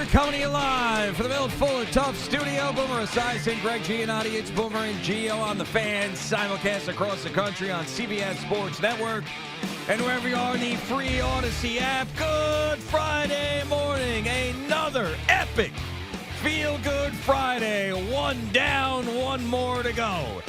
We're coming to you live from the Built Full of Tough studio. Boomer Esiason, Greg Giannotti. It's Boomer and Gio on the Fan. Simulcast across the country on CBS Sports Network. And wherever you are in the free Odyssey app, good Friday morning. Another epic feel-good Friday. One down, one more to go.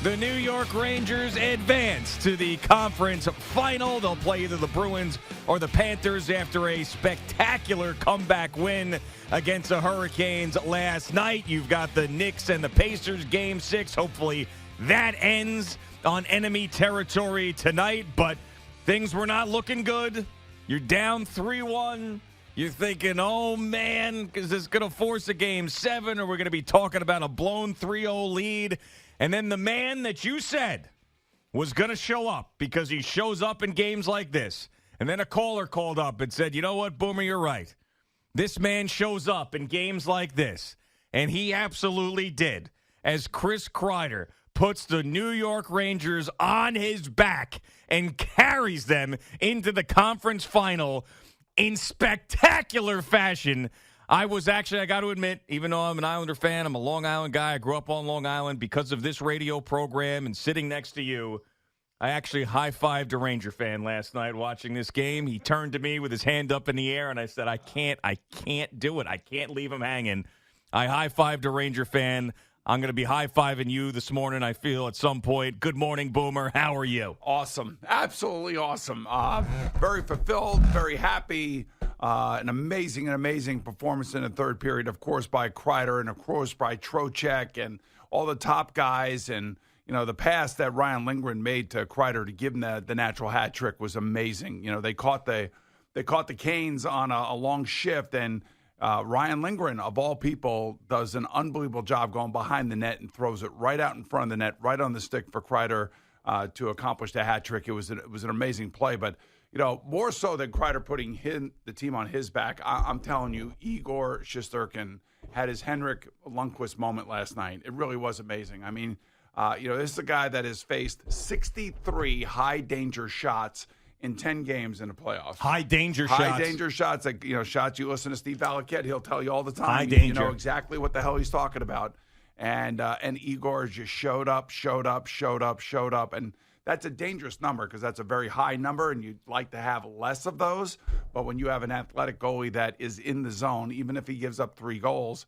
The New York Rangers advance to the conference final. They'll play either the Bruins or the Panthers after a spectacular comeback win against the Hurricanes last night. You've got the Knicks and the Pacers Game 6. Hopefully that ends on enemy territory tonight, but things were not looking good. You're down 3-1. You're thinking, oh, man, is this going to force a Game 7, or we're going to be talking about a blown 3-0 lead? And then the man that you said was going to show up, because he shows up in games like this. And then a caller called up and said, you know what, Boomer, you're right. This man shows up in games like this. And he absolutely did, as Chris Kryder puts the New York Rangers on his back and carries them into the conference final in spectacular fashion. I got to admit, even though I'm an Islander fan, I'm a Long Island guy. I grew up on Long Island because of this radio program and sitting next to you. I actually high-fived a Ranger fan last night watching this game. He turned to me with his hand up in the air, and I said, I can't do it. I can't leave him hanging. I high-fived a Ranger fan. I'm going to be high-fiving you this morning, I feel, at some point. Good morning, Boomer. How are you? Awesome. Absolutely awesome. Very fulfilled, very happy. An amazing performance in the third period, of course, by Kryder and, of course, by Trocheck and all the top guys. And, you know, the pass that Ryan Lindgren made to Kryder to give him the natural hat trick was amazing. You know, they caught the Canes on a long shift, and Ryan Lindgren, of all people, does an unbelievable job going behind the net and throws it right out in front of the net, right on the stick for Kryder to accomplish the hat trick. It was an amazing play, but you know, more so than Kryder putting the team on his back, I'm telling you, Igor Shesterkin had his Henrik Lundqvist moment last night. It really was amazing. I mean, you know, this is a guy that has faced 63 high-danger shots in 10 games in the playoffs. High-danger shots. High-danger shots, like, you know, shots you listen to Steve Valiquette, he'll tell you all the time. High danger. You know exactly what the hell he's talking about. And Igor just showed up. And that's a dangerous number because that's a very high number, and you'd like to have less of those. But when you have an athletic goalie that is in the zone, even if he gives up 3 goals,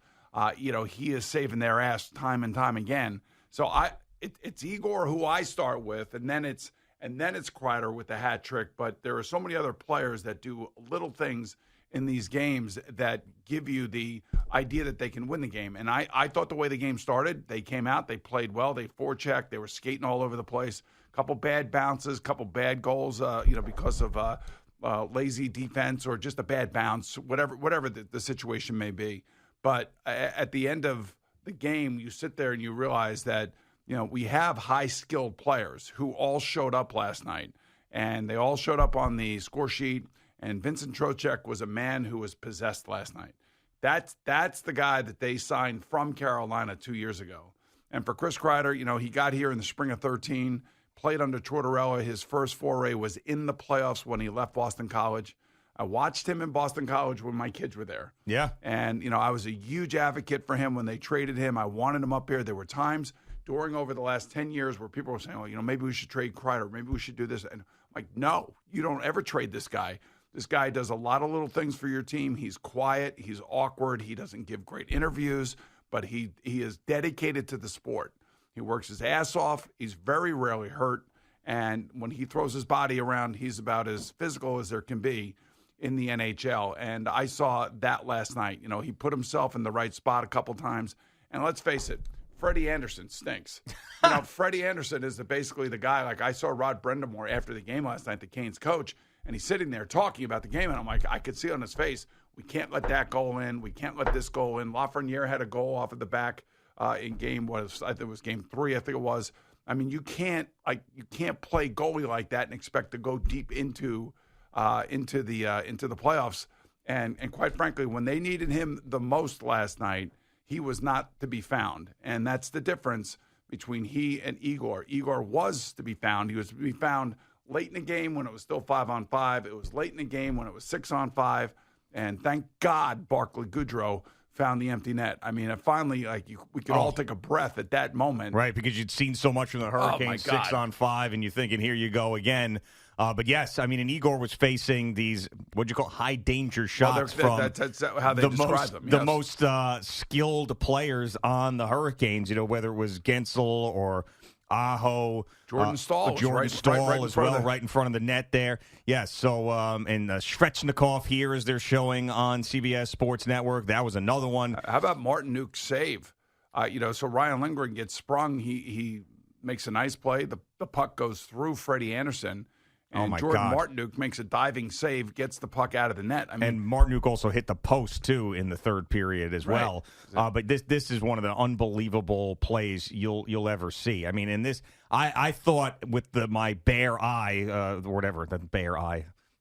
you know, he is saving their ass time and time again. So it's Igor who I start with, and then it's Kryder with the hat trick. But there are so many other players that do little things in these games that give you the idea that they can win the game. And I thought the way the game started, they came out, they played well, they forechecked, they were skating all over the place. Couple bad bounces, couple bad goals, you know, because of lazy defense or just a bad bounce, whatever the situation may be. But at the end of the game, you sit there and you realize that, you know, we have high-skilled players who all showed up last night, and they all showed up on the score sheet. And Vincent Trocheck was a man who was possessed last night. That's the guy that they signed from Carolina 2 years ago. And for Chris Kryder, you know, he got here in the spring of 2013. Played under Tortorella. His first foray was in the playoffs when he left Boston College. I watched him in Boston College when my kids were there. Yeah. And, you know, I was a huge advocate for him when they traded him. I wanted him up here. There were times over the last 10 years where people were saying, well, you know, maybe we should trade Kryder. Maybe we should do this. And I'm like, no, you don't ever trade this guy. This guy does a lot of little things for your team. He's quiet. He's awkward. He doesn't give great interviews, but he is dedicated to the sport. He works his ass off. He's very rarely hurt. And when he throws his body around, he's about as physical as there can be in the NHL. And I saw that last night. You know, he put himself in the right spot a couple times. And let's face it, Freddie Anderson stinks. You know, Freddie Anderson is basically the guy. Like, I saw Rod Brendamore after the game last night, the Canes coach, and he's sitting there talking about the game. And I'm like, I could see on his face, we can't let that goal in. We can't let this goal in. Lafreniere had a goal off of the back. In game I think it was game 3. I think it was. I mean, you can't play goalie like that and expect to go deep into the playoffs. And quite frankly, when they needed him the most last night, he was not to be found. And that's the difference between he and Igor. Igor was to be found. He was to be found late in the game when it was still 5-on-5. It was late in the game when it was 6-on-5. And thank God Barclay Goodrow found the empty net. I mean, finally, we could all take a breath at that moment. Right, because you'd seen so much from the Hurricanes, 6-on-5, and you're thinking, here you go again. But yes, I mean, and Igor was facing these, what'd you call high-danger shots from that's how they describe them. The most skilled players on the Hurricanes, whether it was Gensel or Aho. Jordan Stahl. Right in front of the net there. Yes, so, and Svechnikov here, as they're showing on CBS Sports Network. That was another one. How about Martin Nuke's save? So Ryan Lindgren gets sprung. He makes a nice play. The puck goes through Freddie Anderson. And Jordan Martinook makes a diving save, gets the puck out of the net. And Martinook also hit the post, too, in the third period as well. But this is one of the unbelievable plays you'll ever see. I mean, in this, I thought with my bare eye,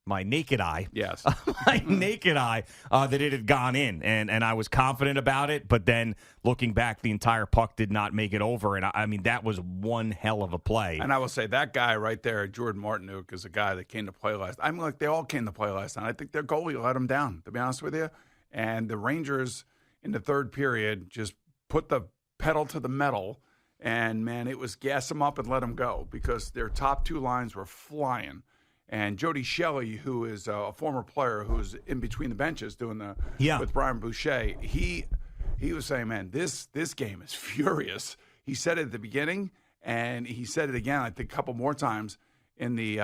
my naked eye. Yes. My naked eye, that it had gone in. And I was confident about it. But then looking back, the entire puck did not make it over. And I mean, that was one hell of a play. And I will say that guy right there, Jordan Martinook, is a guy that came to play last. I mean, they all came to play last night. I think their goalie let them down, to be honest with you. And the Rangers in the third period just put the pedal to the metal. And, man, it was gas them up and let them go because their top two lines were flying. And Jody Shelley, who is a former player who's in between the benches doing with Brian Boucher, he was saying, man, this game is furious. He said it at the beginning, and he said it again, I think, a couple more times in the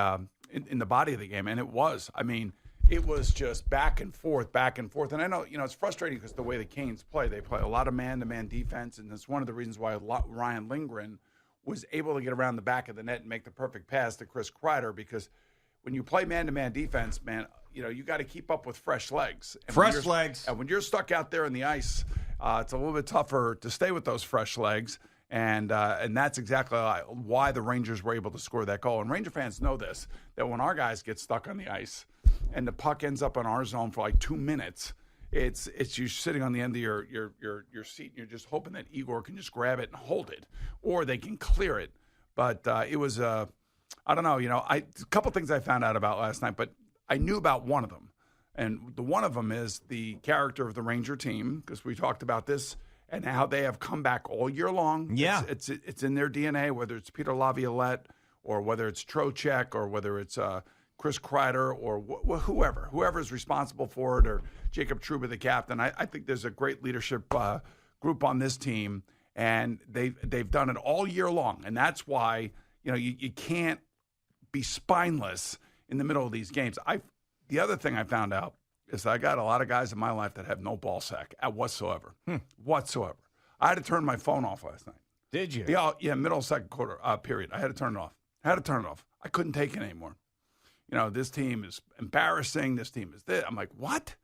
body of the game. And it was. I mean, it was just back and forth. And I know, it's frustrating because the way the Canes play, they play a lot of man-to-man defense, and that's one of the reasons why Ryan Lindgren was able to get around the back of the net and make the perfect pass to Chris Kryder because – when you play man-to-man defense, man, you got to keep up with fresh legs. And when you're stuck out there in the ice, it's a little bit tougher to stay with those fresh legs. And that's exactly why the Rangers were able to score that goal. And Ranger fans know this, that when our guys get stuck on the ice and the puck ends up in our zone for like 2 minutes, it's you sitting on the end of your seat and you're just hoping that Igor can just grab it and hold it, or they can clear it. But it was I don't know, a couple things I found out about last night, but I knew about one of them. And the one of them is the character of the Ranger team, because we talked about this and how they have come back all year long. Yeah. It's in their DNA, whether it's Peter Laviolette or whether it's Trocheck or whether it's Chris Kryder or whoever's responsible for it, or Jacob Trouba, the captain. I think there's a great leadership group on this team, and they've done it all year long. And that's why, you can't be spineless in the middle of these games. The other thing I found out is I got a lot of guys in my life that have no ball sack whatsoever. Whatsoever. I had to turn my phone off last night. Did you? Yeah, middle second quarter period. I had to turn it off. I couldn't take it anymore. This team is embarrassing. This team is this. I'm like, what?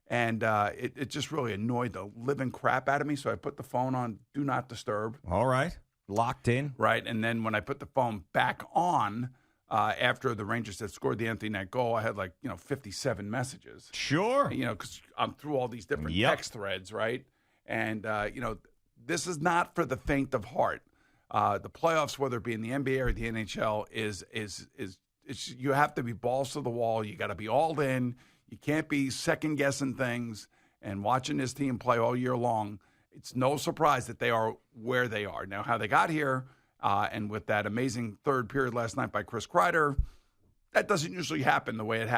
And it just really annoyed the living crap out of me. So I put the phone on Do Not Disturb. All right. Locked in. Right. And then when I put the phone back on after the Rangers had scored the empty net goal, I had 57 messages. Sure. Because I'm through all these different text threads, right? And, this is not for the faint of heart. The playoffs, whether it be in the NBA or the NHL, is you have to be balls to the wall. You got to be all in. You can't be second-guessing things. And watching this team play all year long, it's no surprise that they are where they are. Now, how they got here, and with that amazing third period last night by Chris Kryder, that doesn't usually happen the way it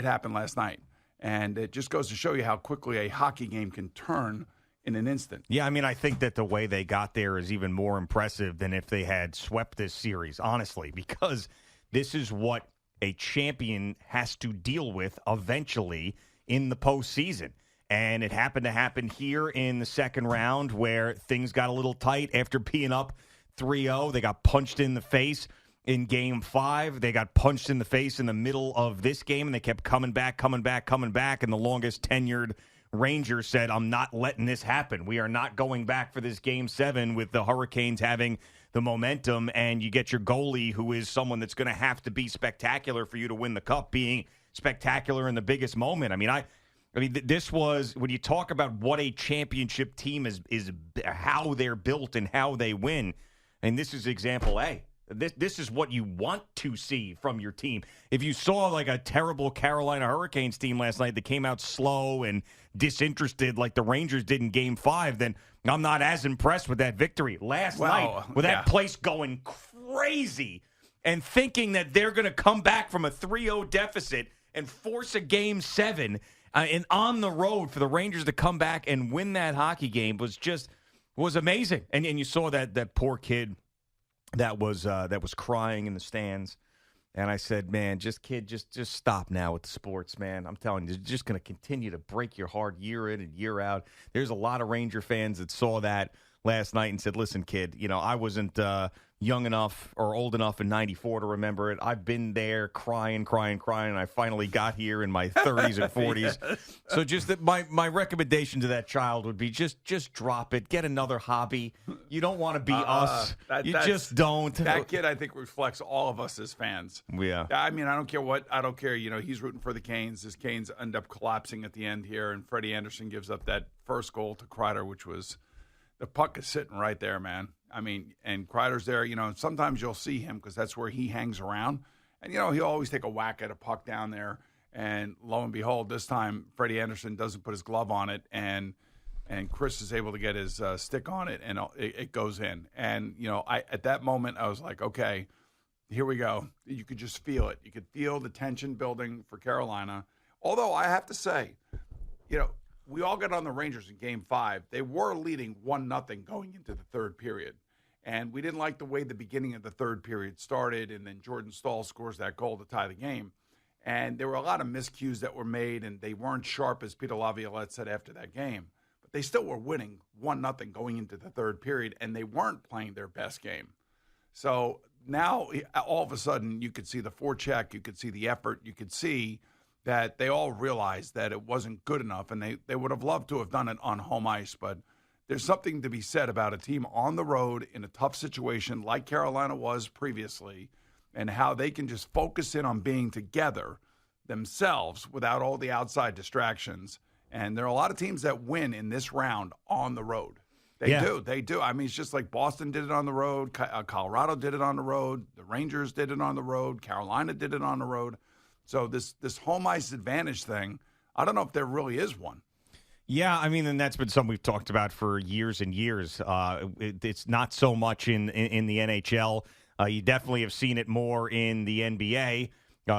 happened last night. And it just goes to show you how quickly a hockey game can turn in an instant. Yeah, I mean, I think that the way they got there is even more impressive than if they had swept this series, honestly, because this is what a champion has to deal with eventually in the postseason. And it happened to happen here in the second round where things got a little tight after being up 3-0. They got punched in the face in Game 5. They got punched in the face in the middle of this game, and they kept coming back. And the longest tenured Ranger said, I'm not letting this happen. We are not going back for this Game 7 with the Hurricanes having the momentum, and you get your goalie, who is someone that's going to have to be spectacular for you to win the cup, being spectacular in the biggest moment. I mean, this was, when you talk about what a championship team is how they're built and how they win, and this is example A. This is what you want to see from your team. If you saw like a terrible Carolina Hurricanes team last night that came out slow and disinterested like the Rangers did in Game 5, then I'm not as impressed with that victory. Last night, with that place going crazy and thinking that they're going to come back from a 3-0 deficit and force a Game 7 and on the road for the Rangers to come back and win that hockey game was amazing. And you saw that poor kid that was crying in the stands. And I said, man, just stop now with the sports, man. I'm telling you, it's just going to continue to break your heart year in and year out. There's a lot of Ranger fans that saw that last night and said, listen, kid, I wasn't young enough or old enough in '94 to remember it. I've been there crying, and I finally got here in my 30s and 40s. Yes. So just that my recommendation to that child would be just drop it. Get another hobby. You don't want to be us. You just don't. That kid, I think, reflects all of us as fans. Yeah. I mean, I don't care. He's rooting for the Canes. His Canes end up collapsing at the end here, and Freddie Anderson gives up that first goal to Kryder, which was the puck is sitting right there, man. I mean, and Kryder's there, and sometimes you'll see him because that's where he hangs around. And, he'll always take a whack at a puck down there. And lo and behold, this time Freddie Anderson doesn't put his glove on it, and Chris is able to get his stick on it, and it goes in. And, at that moment, I was like, okay, here we go. You could just feel it. You could feel the tension building for Carolina. Although I have to say, we all got on the Rangers in Game 5. They were leading 1-0 going into the third period. And we didn't like the way the beginning of the third period started, and then Jordan Staal scores that goal to tie the game. And there were a lot of miscues that were made, and they weren't sharp, as Peter Laviolette said after that game. But they still were winning 1-0 going into the third period, and they weren't playing their best game. So now, all of a sudden, you could see the forecheck, you could see the effort, you could see that they all realized that it wasn't good enough, and they would have loved to have done it on home ice. But there's something to be said about a team on the road in a tough situation like Carolina was previously, and how they can just focus in on being together themselves without all the outside distractions. And there are a lot of teams that win in this round on the road. They do. I mean, it's just like Boston did it on the road. Colorado did it on the road. The Rangers did it on the road. Carolina did it on the road. So this home ice advantage thing, I don't know if there really is one. Yeah, I mean, and that's been something we've talked about for years and years. It's not so much in the NHL. You definitely have seen it more in the NBA.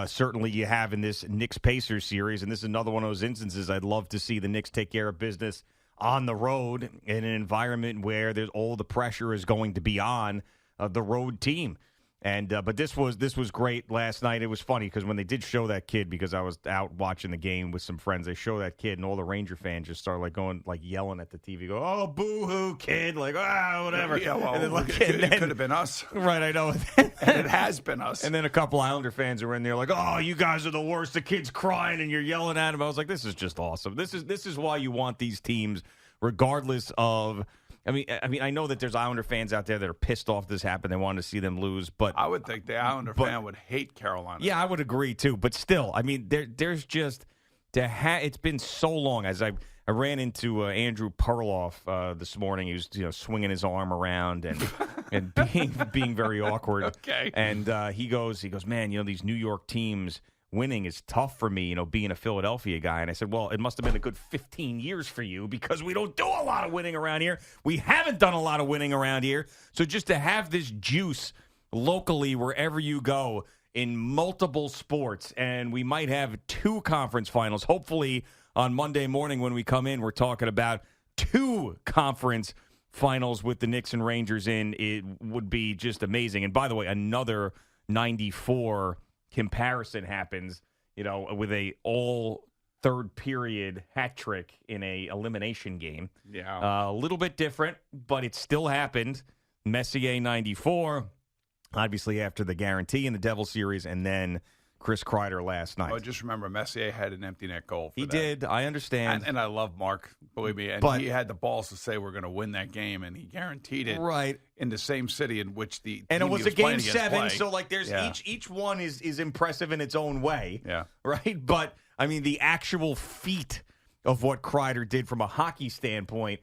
Certainly you have in this Knicks-Pacers series, and this is another one of those instances I'd love to see the Knicks take care of business on the road in an environment where there's all the pressure is going to be on the road team. And but this was great last night. It was funny because when they did show that kid, because I was out watching the game with some friends, they show that kid, and all the Ranger fans just started yelling at the TV, go, "Oh, boo-hoo, kid!" Whatever. Yeah, well, and then, it could have been us, right? I know, and it has been us. And then a couple Islander fans were in there like, "Oh, you guys are the worst. The kid's crying, and you're yelling at him." I was like, "This is just awesome. This is why you want these teams, regardless of." I mean, I know that there's Islander fans out there that are pissed off this happened. They want to see them lose, but I would think the Islander fan would hate Carolina. Yeah, I would agree too. But still, I mean, there's just it's been so long. As I ran into Andrew Perloff this morning. He was swinging his arm around and being very awkward. Okay. And he goes, man, these New York teams winning is tough for me, being a Philadelphia guy. And I said, well, it must have been a good 15 years for you because we don't do a lot of winning around here. We haven't done a lot of winning around here. So just to have this juice locally wherever you go in multiple sports, and we might have 2 conference finals. Hopefully on Monday morning when we come in, we're talking about 2 conference finals with the Knicks and Rangers in. It would be just amazing. And by the way, another 94 comparison happens, with a all third period hat trick in a elimination game. Yeah. A little bit different, but it still happened. Messier 94, obviously after the guarantee in the Devil series, and then Chris Kryder last night. Well, just remember, Messier had an empty net goal. He did. I understand. And I love Mark, believe me. And he had the balls to say we're going to win that game, and he guaranteed it. Right. In the same city in which the and team it was he a game 7, play. So there's each one is impressive in its own way. Yeah. Right. But I mean, the actual feat of what Kryder did from a hockey standpoint,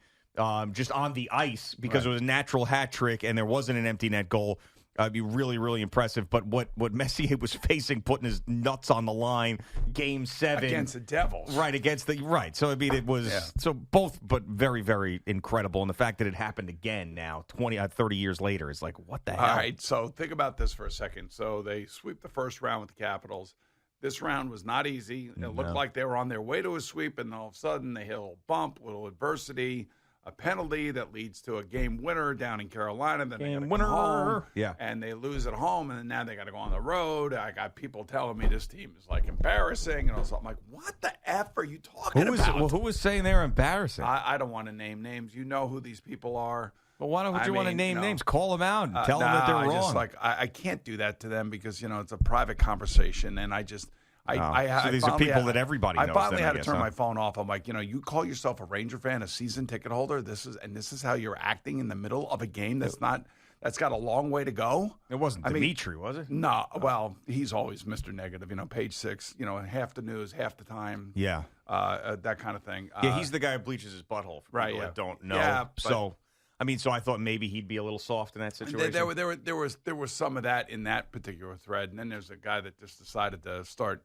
just on the ice, because it was a natural hat trick and there wasn't an empty net goal. It'd be really, really impressive. But what Messier was facing, putting his nuts on the line, Game 7 against the Devils, right. So I mean, it was so both, but very, very incredible. And the fact that it happened again now, 30 years later, is like, what the hell? All right, so think about this for a second. So they sweep the first round with the Capitals. This round was not easy. It looked like they were on their way to a sweep, and all of a sudden they hit a little bump, a little adversity, a penalty that leads to a game winner down in Carolina. Then they got to come home, and they lose at home, and then now they got to go on the road. I got people telling me this team is like embarrassing, and I'm like, what the F are you talking about? Well, who was saying they're embarrassing? I don't want to name names. You know who these people are. Well, why don't you want to name names? Call them out and tell them that they're wrong. I can't do that to them because it's a private conversation, and I just. So these are people that everybody knows. I finally had to turn my phone off. I'm like, you call yourself a Ranger fan, a season ticket holder. This is how you're acting in the middle of a game that's got a long way to go. It wasn't Dimitri, was it? No. Well, he's always Mr. Negative. Page 6. Half the news, half the time. Yeah. That kind of thing. Yeah, he's the guy who bleaches his butthole. For people that don't know. Yeah, so I thought maybe he'd be a little soft in that situation. There was some of that in that particular thread, and then there's a guy that just decided to start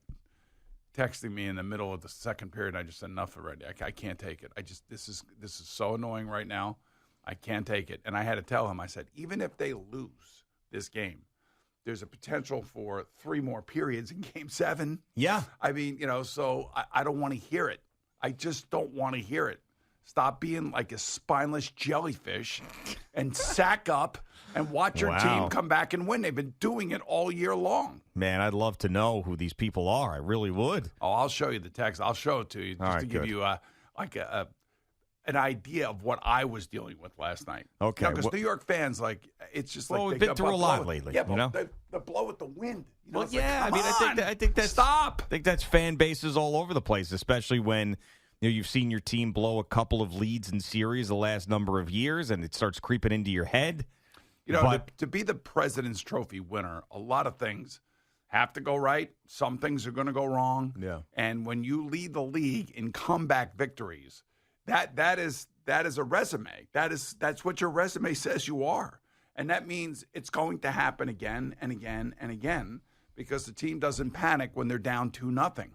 texting me in the middle of the second period. I just said enough already. I can't take it. This is so annoying right now. I can't take it. And I had to tell him. I said, even if they lose this game, there's a potential for 3 more periods in Game 7. Yeah. So I don't want to hear it. I just don't want to hear it. Stop being like a spineless jellyfish and sack up and watch your team come back and win. They've been doing it all year long. Man, I'd love to know who these people are. I really would. Oh, I'll show you the text. I'll show it to you just to give you an idea of what I was dealing with last night. Okay. Because New York fans, it's just like we've been through a lot lately. Yeah, but the blow with the wind. I think that's stop. I think that's fan bases all over the place, especially when you've seen your team blow a couple of leads in series the last number of years, and it starts creeping into your head. To be the President's Trophy winner, a lot of things have to go right. Some things are going to go wrong. Yeah. And when you lead the league in comeback victories, that is a resume. That's what your resume says you are. And that means it's going to happen again and again and again because the team doesn't panic when they're down 2-0.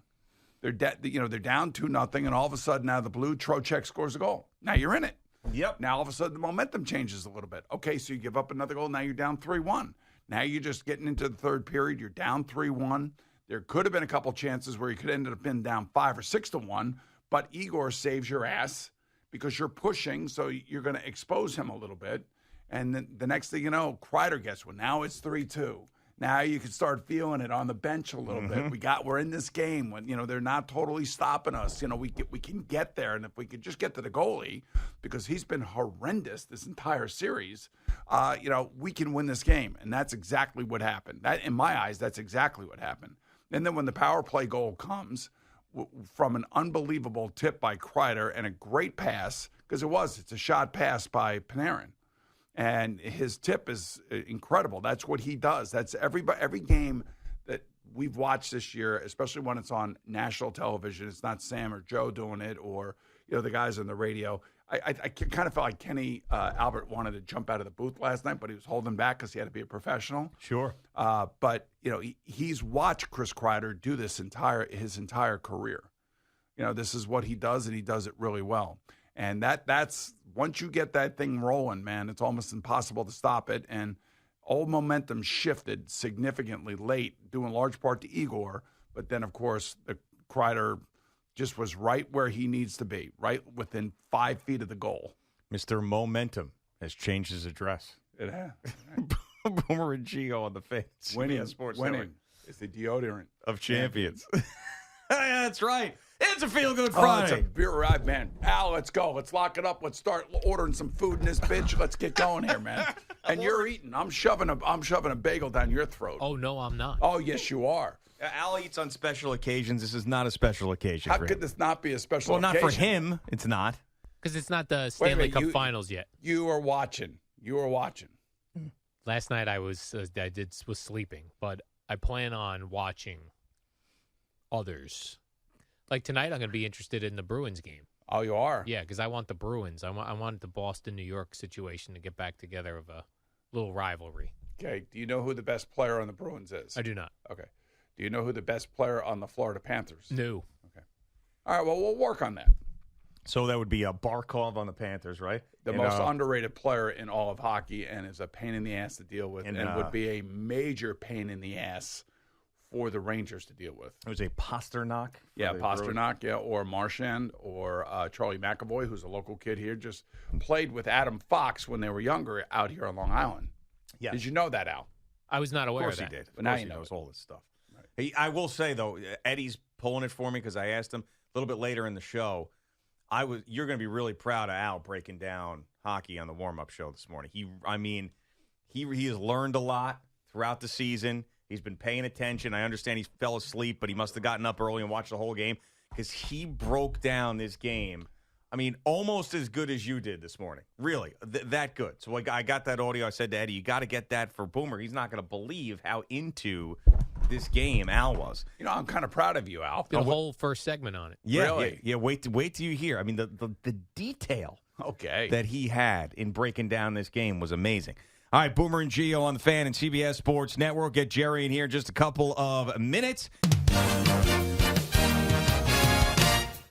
They're down 2-0, and all of a sudden, out of the blue, Trocheck scores a goal. Now you're in it. Yep. Now all of a sudden, the momentum changes a little bit. Okay, so you give up another goal. Now you're down 3-1. Now you're just getting into the third period. You're down 3-1. There could have been a couple chances where you could have ended up being down 5 or 6-1, but Igor saves your ass because you're pushing, so you're going to expose him a little bit. And then the next thing you know, Kryder gets one. Now it's 3-2. Now you can start feeling it on the bench a little bit. We're in this game when they're not totally stopping us. We can get there, and if we could just get to the goalie, because he's been horrendous this entire series, we can win this game, and that's exactly what happened. That, in my eyes, that's exactly what happened. And then when the power play goal comes from an unbelievable tip by Kryder and a great pass, because it's a shot pass by Panarin. And his tip is incredible. That's what he does. That's every game that we've watched this year, especially when it's on national television. It's not Sam or Joe doing it or the guys on the radio. I kind of felt like Kenny Albert wanted to jump out of the booth last night, but he was holding back because he had to be a professional. Sure. But he's watched Chris Kryder do this his entire career. This is what he does, and he does it really well. And that's once you get that thing rolling, man, it's almost impossible to stop it. And all momentum shifted significantly late, due in large part to Igor. But then, of course, the Kryder just was right where he needs to be, right within 5 feet of the goal. Mr. Momentum has changed his address. It has. Boomer and Gio on the fans. Winning Network. It's the deodorant of champions. Yeah, that's right. It's a feel-good Friday. It's a beer ride, man. Al, let's go. Let's lock it up. Let's start ordering some food in this bitch. Let's get going here, man. And you're eating. I'm shoving a bagel down your throat. Oh, no, I'm not. Oh, yes, you are. Al eats on special occasions. This is not a special occasion. How could this not be a special occasion? Well, not for him. It's not. Because it's not the Stanley Cup Finals yet. You are watching. Last night I was sleeping, but I plan on watching others. Like tonight, I'm going to be interested in the Bruins game. Oh, you are? Yeah, because I want the Bruins. I want the Boston-New York situation to get back together of a little rivalry. Okay. Do you know who the best player on the Bruins is? I do not. Okay. Do you know who the best player on the Florida Panthers? No. Okay. All right. Well, we'll work on that. So that would be a Barkov on the Panthers, right? The most underrated player in all of hockey, and is a pain in the ass to deal with, and would be a major pain in the ass for the Rangers to deal with. It was a Pasternak. Yeah, Pasternak, or Marchand, or Charlie McAvoy, who's a local kid here, just played with Adam Fox when they were younger out here on Long Island. Yeah. Did you know that, Al? I was not aware of Of course that. he did. But now Of course you he know knows it. all this stuff. Right. I will say, though, Eddie's pulling it for me because I asked him a little bit later in the show. You're going to be really proud of Al breaking down hockey on the warm-up show this morning. He has learned a lot throughout the season. He's been paying attention. I understand he fell asleep, but he must have gotten up early and watched the whole game because he broke down this game. I mean, almost as good as you did this morning. Really, that good. So I got that audio. I said to Eddie, you got to get that for Boomer. He's not going to believe how into this game Al was. You know, I'm kind of proud of you, Al. Did a whole first segment on it. Yeah, Really? yeah. Wait till you hear. I mean, the detail Okay. that he had in breaking down this game was amazing. All right, Boomer and Gio on the Fan and CBS Sports Network. Get Jerry in here in just a couple of minutes.